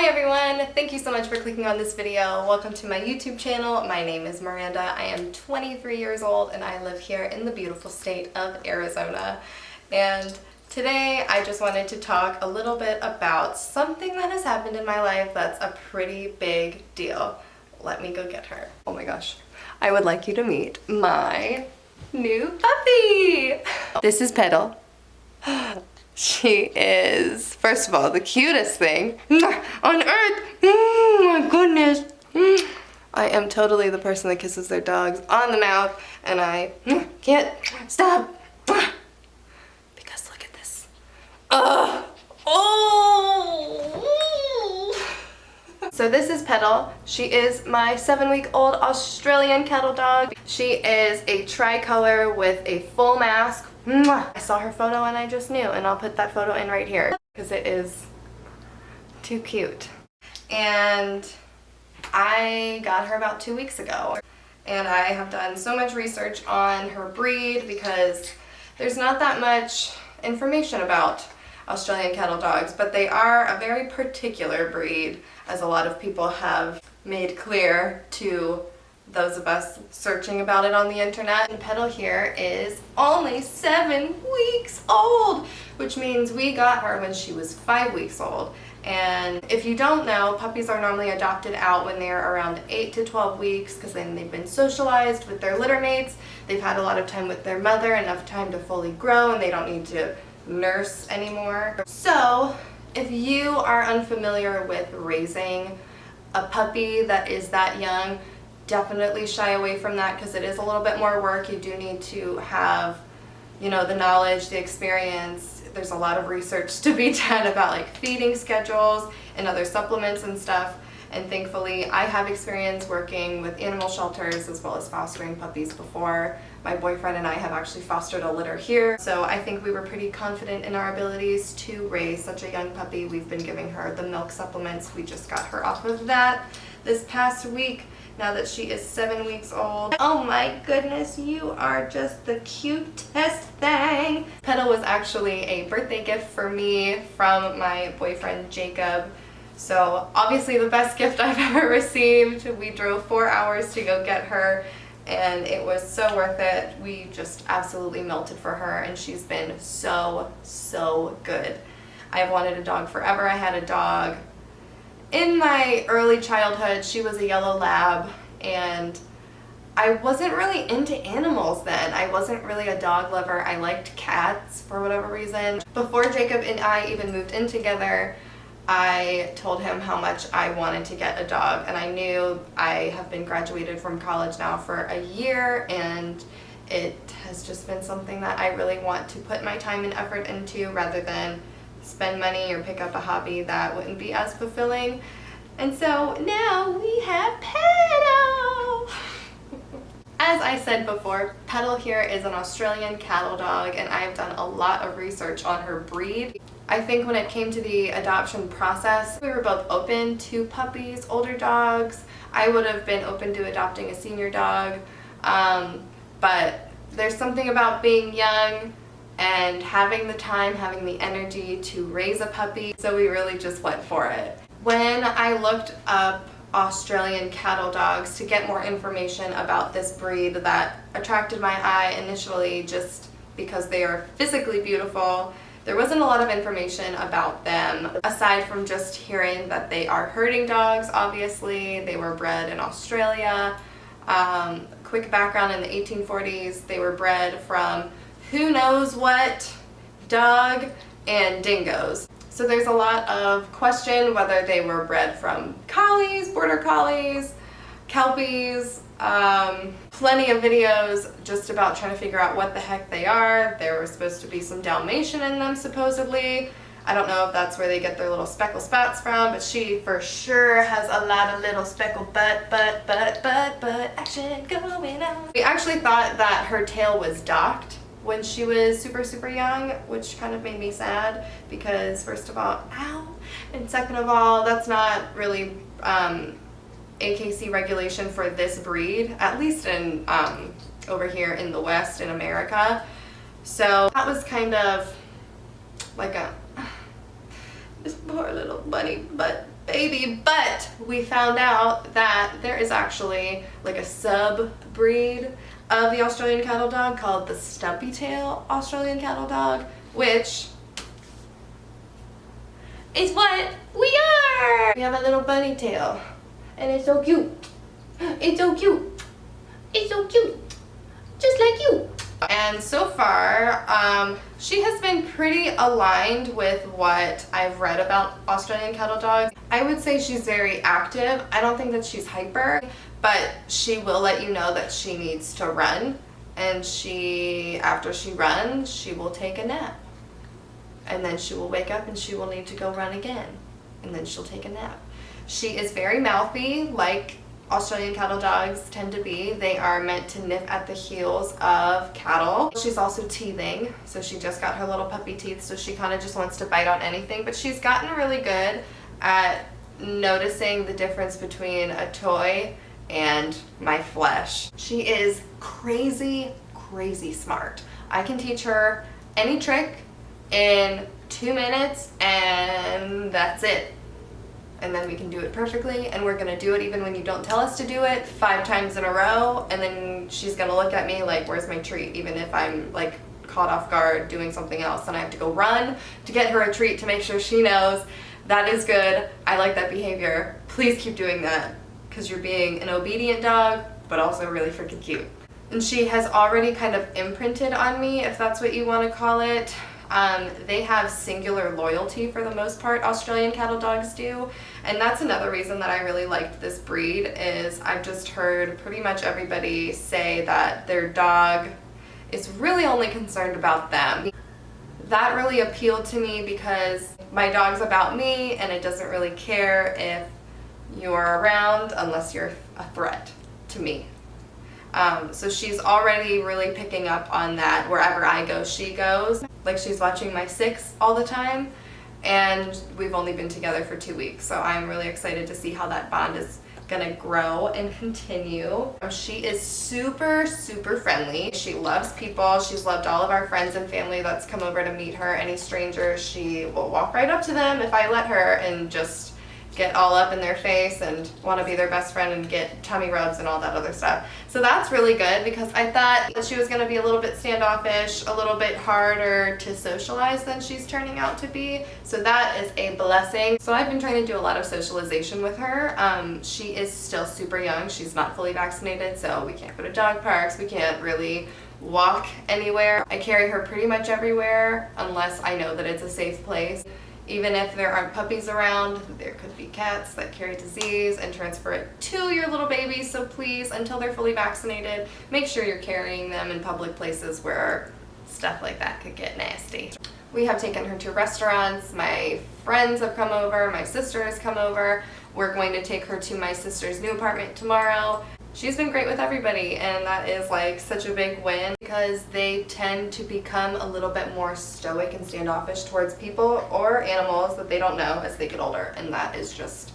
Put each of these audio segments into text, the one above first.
Hi everyone! Thank you so much for clicking on this video. Welcome to my YouTube channel. My name is Miranda. I am 23 years old and I live here in the beautiful state of Arizona. And today I just wanted to talk a little bit about something that has happened in my life that's a pretty big deal. Let me go get her. Oh my gosh. I would like you to meet my new puppy! This is PETAL. She is, first of all, the cutest thing on earth. My goodness. I am totally the person that kisses their dogs on the mouth, and I can't stop. Because look at this. Oh! So this is PETAL. She is my 7-week-old Australian cattle dog. She is a tricolor with a full mask. I saw her photo and I just knew, and I'll put that photo in right here because it is too cute. And I got her about 2 weeks ago, and I have done so much research on her breed because there's not that much information about Australian cattle dogs, but they are a very particular breed, as a lot of people have made clear to those of us searching about it on the internet. And PETAL here is only 7 weeks old, which means we got her when she was 5 weeks old. And if you don't know, puppies are normally adopted out when they're around 8 to 12 weeks because then they've been socialized with their litter mates, they've had a lot of time with their mother, enough time to fully grow, and they don't need to nurse anymore. So if you are unfamiliar with raising a puppy that is that young, definitely shy away from that because it is a little bit more work. You do need to have, you know, the knowledge, the experience. There's a lot of research to be done about like feeding schedules and other supplements and stuff. And thankfully, I have experience working with animal shelters as well as fostering puppies before. My boyfriend and I have actually fostered a litter here. So I think we were pretty confident in our abilities to raise such a young puppy. We've been giving her the milk supplements. We just got her off of that this past week, now that she is 7 weeks old. Oh my goodness, you are just the cutest thing. PETAL was actually a birthday gift for me from my boyfriend Jacob. So obviously the best gift I've ever received. We drove 4 hours to go get her and it was so worth it. We just absolutely melted for her and she's been so good. I've wanted a dog forever. I had a dog in my early childhood. She was a yellow lab and I wasn't really into animals then. I wasn't really a dog lover. I liked cats for whatever reason. Before Jacob and I even moved in together, I told him how much I wanted to get a dog, and I knew I have been graduated from college now for a year, and it has just been something that I really want to put my time and effort into rather than spend money or pick up a hobby that wouldn't be as fulfilling. And so now we have PETAL! As I said before, PETAL here is an Australian cattle dog, and I've done a lot of research on her breed. I think when it came to the adoption process, we were both open to puppies, older dogs. I would have been open to adopting a senior dog, but there's something about being young and having the time, having the energy to raise a puppy, so we really just went for it. When I looked up Australian cattle dogs to get more information about this breed that attracted my eye initially just because they are physically beautiful, there wasn't a lot of information about them aside from just hearing that they are herding dogs. Obviously, they were bred in Australia. Quick background, in the 1840s, they were bred from who knows what dog and dingoes. So there's a lot of question whether they were bred from collies, border collies, kelpies, plenty of videos just about trying to figure out what the heck they are. There were supposed to be some Dalmatian in them supposedly. I don't know if that's where they get their little speckle spots from, but she for sure has a lot of little speckle butt action going on. We actually thought that her tail was docked when she was super young, which kind of made me sad because first of all, ow, and second of all, that's not really AKC regulation for this breed, at least in over here in the West in America. So that was kind of like a this poor little bunny butt baby, but we found out that there is actually like a sub-breed of the Australian cattle dog called the stumpy tail Australian cattle dog, which is what we are! We have a little bunny tail, and it's so cute. It's so cute. It's so cute. Just like you. And so far, she has been pretty aligned with what I've read about Australian cattle dogs. I would say she's very active. I don't think that she's hyper, but she will let you know that she needs to run. And after she runs, she will take a nap. And then she will wake up and she will need to go run again. And then she'll take a nap. She is very mouthy, like Australian cattle dogs tend to be. They are meant to nip at the heels of cattle. She's also teething, so she just got her little puppy teeth, so she kind of just wants to bite on anything, but she's gotten really good at noticing the difference between a toy and my flesh. She is crazy, crazy smart. I can teach her any trick in 2 minutes and that's it. And then we can do it perfectly, and we're gonna do it even when you don't tell us to do it 5 times in a row, and then she's gonna look at me like, where's my treat? Even if I'm like caught off guard doing something else, and I have to go run to get her a treat to make sure she knows that is good. I like that behavior. Please keep doing that, because you're being an obedient dog, but also really freaking cute. And she has already kind of imprinted on me, if that's what you want to call it. They have singular loyalty for the most part, Australian cattle dogs do, and that's another reason that I really liked this breed. Is I've just heard pretty much everybody say that their dog is really only concerned about them. That really appealed to me because my dog's about me and it doesn't really care if you're around unless you're a threat to me. So she's already really picking up on that. Wherever I go, she goes. Like, she's watching my 6 all the time, and we've only been together for 2 weeks, so I'm really excited to see how that bond is gonna grow and continue. She is super, super friendly. She loves people. She's loved all of our friends and family that's come over to meet her. Any strangers, she will walk right up to them if I let her and just get all up in their face and want to be their best friend and get tummy rubs and all that other stuff. So that's really good, because I thought that she was going to be a little bit standoffish, a little bit harder to socialize than she's turning out to be. So that is a blessing. So I've been trying to do a lot of socialization with her. She is still super young. She's not fully vaccinated, so we can't go to dog parks. We can't really walk anywhere. I carry her pretty much everywhere unless I know that it's a safe place. Even if there aren't puppies around, there could be cats that carry disease and transfer it to your little babies. So please, until they're fully vaccinated, make sure you're carrying them in public places where stuff like that could get nasty. We have taken her to restaurants. My friends have come over. My sister has come over. We're going to take her to my sister's new apartment tomorrow. She's been great with everybody, and that is like such a big win, because they tend to become a little bit more stoic and standoffish towards people or animals that they don't know as they get older, and that is just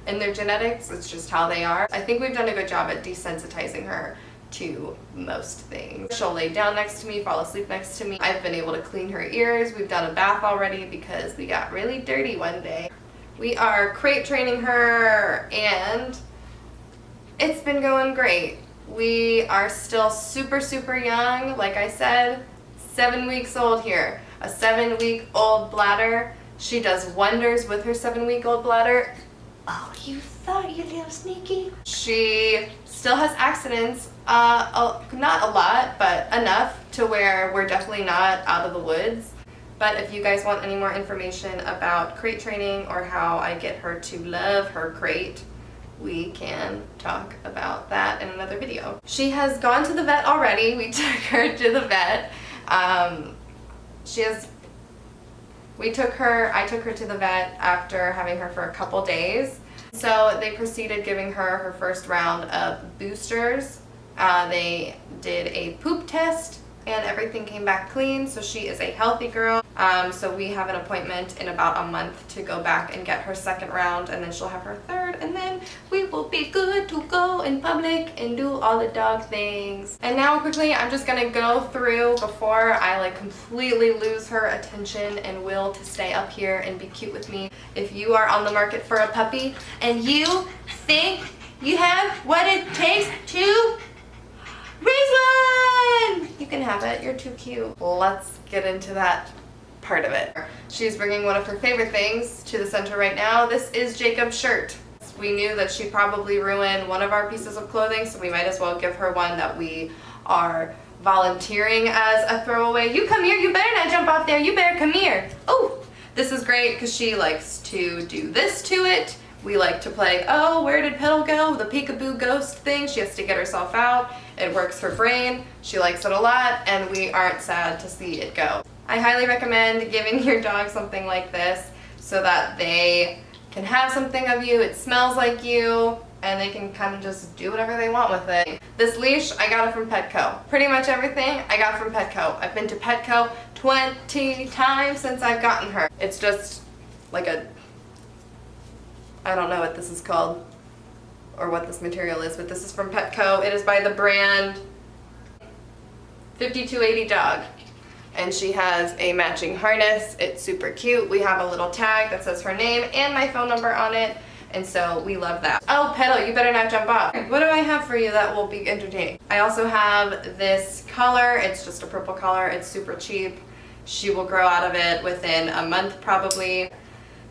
in their genetics. It's just how they are. I think we've done a good job at desensitizing her to most things. She'll lay down next to me, fall asleep next to me. I've been able to clean her ears. We've done a bath already because we got really dirty one day. We are crate training her, and it's been going great. We are still super, super young. Like I said, 7 weeks old here. A 7-week-old bladder. She does wonders with her 7-week-old bladder. Oh, you thought, you little sneaky. She still has accidents. Not a lot, but enough to where we're definitely not out of the woods. But if you guys want any more information about crate training or how I get her to love her crate, we can talk about that in another video. She has gone to the vet already. We took her to the vet. I took her to the vet after having her for a couple days. So they proceeded giving her first round of boosters. They did a poop test and everything came back clean, so she is a healthy girl. So we have an appointment in about a month to go back and get her second round, and then she'll have her third, and then we will be good to go in public and do all the dog things. And now quickly, I'm just gonna go through before I like completely lose her attention and will to stay up here and be cute with me. If you are on the market for a puppy and you think you have what it takes to raise one, you can have it. You're too cute. Let's get into that part of it. She's bringing one of her favorite things to the center right now. This is Jacob's shirt. We knew that she'd probably ruin one of our pieces of clothing, so we might as well give her one that we are volunteering as a throwaway. You come here, you better not jump off there, you better come here. Oh, this is great because she likes to do this to it. We like to play, oh, where did Petal go? The peekaboo ghost thing. She has to get herself out. It works her brain. She likes it a lot, and we aren't sad to see it go. I highly recommend giving your dog something like this so that they can have something of you, it smells like you, and they can kind of just do whatever they want with it. This leash, I got it from Petco. Pretty much everything I got from Petco. I've been to Petco 20 times since I've gotten her. It's just like a, I don't know what this is called or what this material is, but this is from Petco. It is by the brand 5280 Dog. And she has a matching harness. It's super cute. We have a little tag that says her name and my phone number on it. And so we love that. Oh, Petal, you better not jump off. What do I have for you that will be entertaining? I also have this collar. It's just a purple collar. It's super cheap. She will grow out of it within a month probably.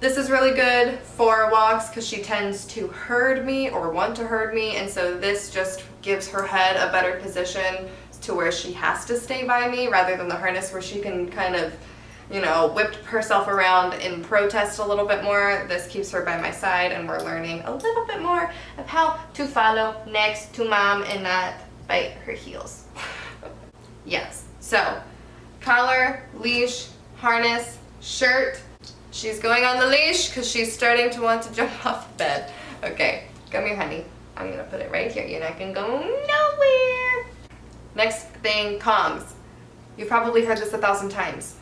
This is really good for walks because she tends to herd me or want to herd me. And so this just gives her head a better position to where she has to stay by me rather than the harness where she can kind of, you know, whip herself around and protest a little bit more. This keeps her by my side and we're learning a little bit more of how to follow next to mom and not bite her heels. Yes, so collar, leash, harness, shirt. She's going on the leash because she's starting to want to jump off the bed. Okay, come here, honey. I'm gonna put it right here. You're not gonna go nowhere. Next thing, Kongs. You've probably heard this 1,000 times.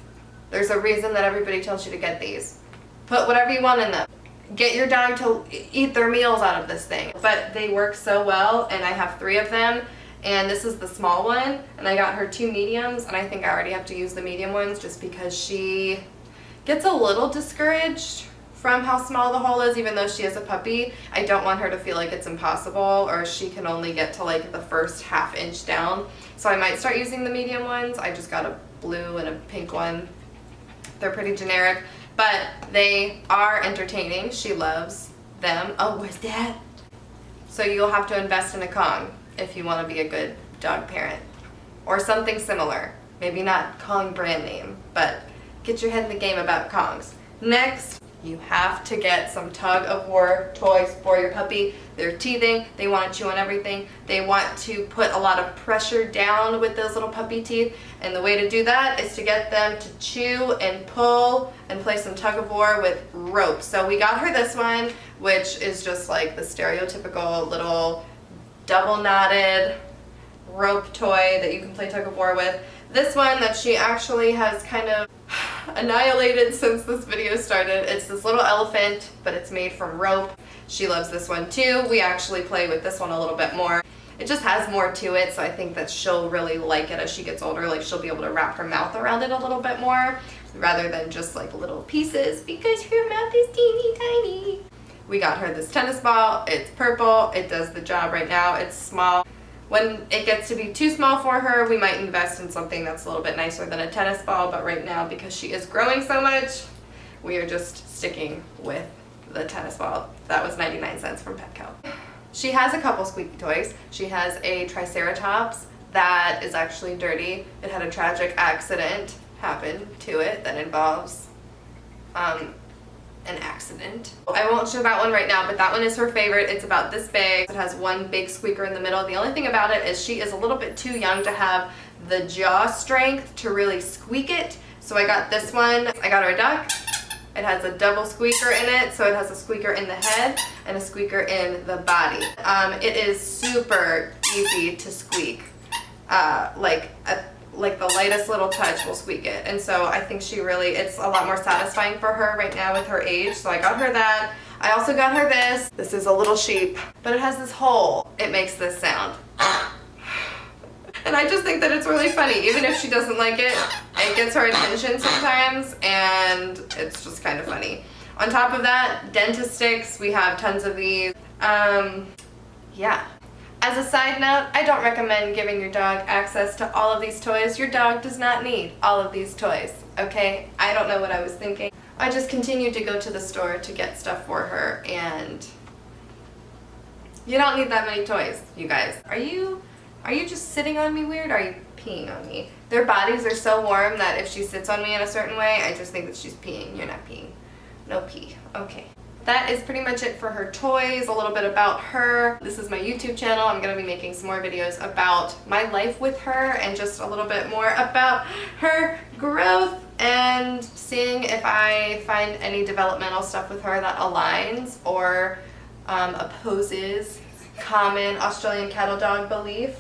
There's a reason that everybody tells you to get these. Put whatever you want in them. Get your dog to eat their meals out of this thing. But they work so well, and I have 3 of them, and this is the small one, and I got her 2 mediums, and I think I already have to use the medium ones just because she gets a little discouraged from how small the hole is, even though she is a puppy. I don't want her to feel like it's impossible or she can only get to like the first ½ inch down. So I might start using the medium ones. I just got a blue and a pink one. They're pretty generic, but they are entertaining. She loves them. Oh, what's that? So you'll have to invest in a Kong if you want to be a good dog parent. Or something similar. Maybe not Kong brand name, but get your head in the game about Kongs. Next, you have to get some tug of war toys for your puppy. They're teething, they want to chew on everything, they want to put a lot of pressure down with those little puppy teeth, and the way to do that is to get them to chew and pull and play some tug of war with rope. So we got her this one, which is just like the stereotypical little double knotted rope toy that you can play tug of war with. This one that she actually has kind of annihilated since this video started. It's this little elephant, but it's made from rope. She loves this one too. We actually play with this one a little bit more. It just has more to it, so I think that she'll really like it as she gets older. Like she'll be able to wrap her mouth around it a little bit more rather than just like little pieces because her mouth is teeny tiny. We got her this tennis ball. It's purple. It does the job right now. It's small. When it gets to be too small for her, we might invest in something that's a little bit nicer than a tennis ball, but right now, because she is growing so much, we are just sticking with the tennis ball. That was 99 cents from Petco. She has a couple squeaky toys. She has a Triceratops that is actually dirty. It had a tragic accident happen to it that involves an accident. I won't show that one right now, but that one is her favorite. It's about this big. It has one big squeaker in the middle. The only thing about it is she is a little bit too young to have the jaw strength to really squeak it. So I got this one. I got her a duck. It has a double squeaker in it, so it has a squeaker in the head and a squeaker in the body. It is super easy to squeak. Like like the lightest little touch will squeak it. And so I think it's a lot more satisfying for her right now with her age. So I got her that. I also got her this. This is a little sheep, but it has this hole. It makes this sound. And I just think that it's really funny. Even if she doesn't like it, it gets her attention sometimes, and it's just kind of funny. On top of that, dentist sticks. We have tons of these. Yeah. As a side note, I don't recommend giving your dog access to all of these toys. Your dog does not need all of these toys, okay? I don't know what I was thinking. I just continued to go to the store to get stuff for her, and you don't need that many toys, you guys. Are you just sitting on me weird? Or are you peeing on me? Their bodies are so warm that if she sits on me in a certain way, I just think that she's peeing. You're not peeing. No pee. Okay. That is pretty much it for her toys, a little bit about her. This is my YouTube channel. I'm going to be making some more videos about my life with her and just a little bit more about her growth and seeing if I find any developmental stuff with her that aligns or opposes common Australian cattle dog belief.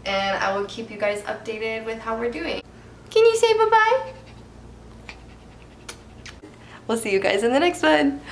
And I will keep you guys updated with how we're doing. Can you say bye-bye? We'll see you guys in the next one.